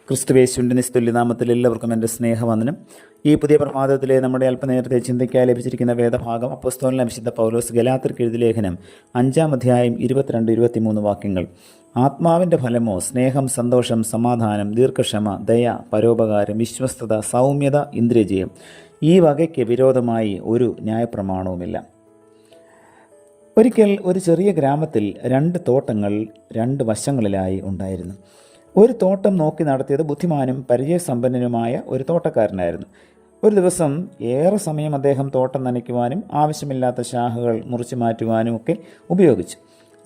ക്രിസ്തുവേശുവിൻ്റെ നിസ്തുല്യനാമത്തിൽ എല്ലാവർക്കും എൻ്റെ സ്നേഹവന്ദനം. ഈ പുതിയ പ്രഭാതത്തിലെ നമ്മുടെ അല്പനേരത്തെ ചിന്തയ്ക്കായി ലഭിച്ചിരിക്കുന്ന വേദഭാഗം അപ്പോസ്തലനായ വിശുദ്ധ പൗലോസ് ഗലാത്യർക്ക് എഴുതിയ ലേഖനം 5-ാം അധ്യായം 22-23 വാക്യങ്ങൾ. ആത്മാവിൻ്റെ ഫലമോ സ്നേഹം, സന്തോഷം, സമാധാനം, ദീർഘക്ഷമ, ദയ, പരോപകാരം, വിശ്വസ്തത, സൗമ്യത, ഇന്ദ്രിയജയം. ഈ വകയ്ക്ക് വിരോധമായി ഒരു ന്യായപ്രമാണവുമില്ല. ഒരിക്കൽ ഒരു ചെറിയ ഗ്രാമത്തിൽ 2 തോട്ടങ്ങൾ 2 വശങ്ങളിലായി ഉണ്ടായിരുന്നു. ഒരു തോട്ടം നോക്കി നടത്തിയത് ബുദ്ധിമാനും പരിചയസമ്പന്നനുമായ ഒരു തോട്ടക്കാരനായിരുന്നു. ഒരു ദിവസം ഏറെ സമയം അദ്ദേഹം തോട്ടം നനയ്ക്കുവാനും ആവശ്യമില്ലാത്ത ശാഖകൾ മുറിച്ചു മാറ്റുവാനും ഒക്കെ ഉപയോഗിച്ചു.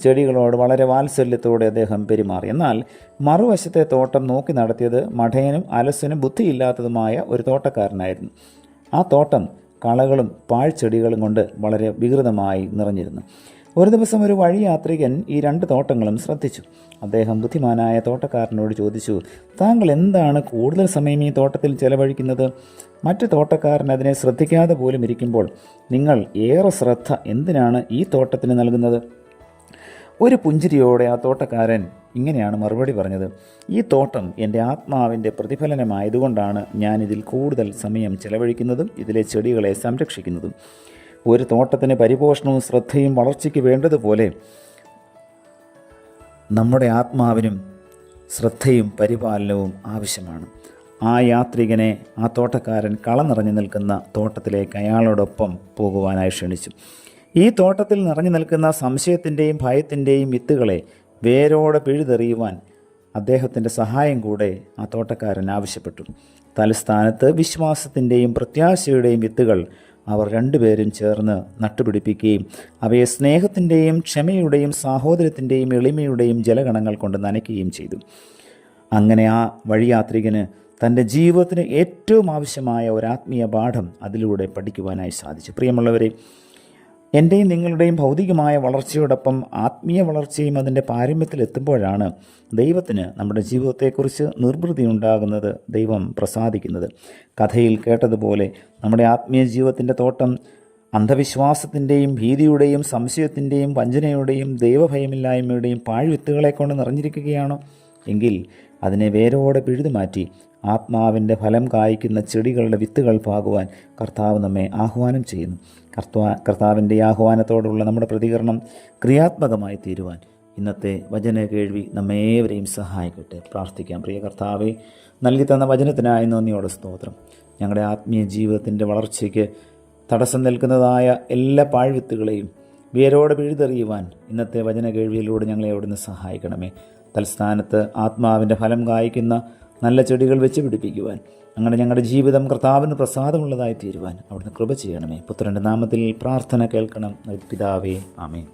ചെടികളോട് വളരെ വാത്സല്യത്തോടെ അദ്ദേഹം പെരുമാറി. എന്നാൽ മറുവശത്തെ തോട്ടം നോക്കി നടത്തിയത് മഠയനും അലസനും ബുദ്ധിയില്ലാത്തതുമായ ഒരു തോട്ടക്കാരനായിരുന്നു. ആ തോട്ടം കളകളും പാഴ്ചെടികളും കൊണ്ട് വളരെ വികൃതമായി നിറഞ്ഞിരുന്നു. ഒരു ദിവസം ഒരു വഴിയാത്രികൻ ഈ 2 തോട്ടങ്ങളും ശ്രദ്ധിച്ചു. അദ്ദേഹം ബുദ്ധിമാനായ തോട്ടക്കാരനോട് ചോദിച്ചു, താങ്കൾ എന്താണ് കൂടുതൽ സമയം ഈ തോട്ടത്തിൽ ചെലവഴിക്കുന്നത്? മറ്റു തോട്ടക്കാരൻ അതിനെ ശ്രദ്ധിക്കാതെ പോലും ഇരിക്കുമ്പോൾ നിങ്ങൾ ഏറെ ശ്രദ്ധ എന്തിനാണ് ഈ തോട്ടത്തിന് നൽകുന്നത്? ഒരു പുഞ്ചിരിയോടെ ആ തോട്ടക്കാരൻ ഇങ്ങനെയാണ് മറുപടി പറഞ്ഞത്, ഈ തോട്ടം എൻ്റെ ആത്മാവിൻ്റെ പ്രതിഫലനമായതുകൊണ്ടാണ് ഞാനിതിൽ കൂടുതൽ സമയം ചെലവഴിക്കുന്നതും ഇതിലെ ചെടികളെ സംരക്ഷിക്കുന്നതും. ഒരു തോട്ടത്തിന് പരിപോഷണവും ശ്രദ്ധയും വളർച്ചയ്ക്ക് വേണ്ടതുപോലെ നമ്മുടെ ആത്മാവിനും ശ്രദ്ധയും പരിപാലനവും ആവശ്യമാണ്. ആ യാത്രികനെ ആ തോട്ടക്കാരൻ കള നിറഞ്ഞു നിൽക്കുന്ന തോട്ടത്തിലേക്ക് അയാളോടൊപ്പം പോകുവാനായി ക്ഷണിച്ചു. ഈ തോട്ടത്തിൽ നിറഞ്ഞു നിൽക്കുന്ന സംശയത്തിൻ്റെയും ഭയത്തിൻ്റെയും വിത്തുകളെ വേരോടെ പിഴുതെറിയുവാൻ അദ്ദേഹത്തിൻ്റെ സഹായം കൂടെ ആ തോട്ടക്കാരൻ ആവശ്യപ്പെട്ടു. തലസ്ഥാനത്ത് വിശ്വാസത്തിൻ്റെയും പ്രത്യാശയുടെയും വിത്തുകൾ അവർ 2 പേരും ചേർന്ന് നട്ടുപിടിപ്പിക്കുകയും അവയെ സ്നേഹത്തിൻ്റെയും ക്ഷമയുടെയും സാഹോദര്യത്തിൻ്റെയും എളിമയുടെയും ജലഗണങ്ങൾ കൊണ്ട് നനയ്ക്കുകയും ചെയ്തു. അങ്ങനെ ആ വഴിയാത്രികന് തൻ്റെ ജീവിതത്തിന് ഏറ്റവും ആവശ്യമായ ഒരാത്മീയ പാഠം അതിലൂടെ പഠിക്കുവാനായി സാധിച്ചു. പ്രിയമുള്ളവരെ, എൻ്റെയും നിങ്ങളുടെയും ഭൗതികമായ വളർച്ചയോടൊപ്പം ആത്മീയ വളർച്ചയും അതിൻ്റെ പാരമ്യത്തിലെത്തുമ്പോഴാണ് ദൈവത്തിന് നമ്മുടെ ജീവിതത്തെക്കുറിച്ച് നിർവൃതി ഉണ്ടാകുന്നത്, ദൈവം പ്രസാദിക്കുന്നത്. കഥയിൽ കേട്ടതുപോലെ നമ്മുടെ ആത്മീയ ജീവിതത്തിൻ്റെ തോട്ടം അന്ധവിശ്വാസത്തിൻ്റെയും ഭീതിയുടെയും സംശയത്തിൻ്റെയും വഞ്ചനയുടെയും ദൈവഭയമില്ലായ്മയുടെയും പാഴ്വിത്തുകളെ കൊണ്ട് നിറഞ്ഞിരിക്കുകയാണോ? എങ്കിൽ അതിനെ വേരോടെ പിഴുതുമാറ്റി ആത്മാവിൻ്റെ ഫലം കായ്ക്കുന്ന ചെടികളുടെ വിത്തുകൾ പാകുവാൻ കർത്താവ് നമ്മെ ആഹ്വാനം ചെയ്യുന്നു. കർത്താവിൻ്റെ ആഹ്വാനത്തോടുള്ള നമ്മുടെ പ്രതികരണം ക്രിയാത്മകമായി തീരുവാൻ ഇന്നത്തെ വചന കേൾവി നമ്മേവരെയും സഹായിക്കട്ടെ. പ്രാർത്ഥിക്കാം. പ്രിയ കർത്താവെ, നൽകി തന്ന വചനത്തിനായി നന്ദിയോടെ സ്തോത്രം. ഞങ്ങളുടെ ആത്മീയ ജീവിതത്തിൻ്റെ വളർച്ചയ്ക്ക് തടസ്സം നിൽക്കുന്നതായ എല്ലാ പാഴ്വിത്തുകളെയും വേരോടെ പിഴുതെറിയുവാൻ ഇന്നത്തെ വചന കേൾവിയിലൂടെ ഞങ്ങളെ അവിടുന്ന് സഹായിക്കണമേ. തൽസ്ഥാനത്ത് ആത്മാവിൻ്റെ ഫലം കായ്ക്കുന്ന നല്ല ചെടികൾ വെച്ച് പിടിപ്പിക്കുവാൻ, അങ്ങനെ ഞങ്ങളുടെ ജീവിതം കർത്താവിന് പ്രസാദമുള്ളതായി തീരുവാൻ അവിടുന്ന് കൃപ ചെയ്യണമേ. പുത്രൻ്റെ നാമത്തിൽ പ്രാർത്ഥന കേൾക്കണം. പിതാവേ, ആമേൻ.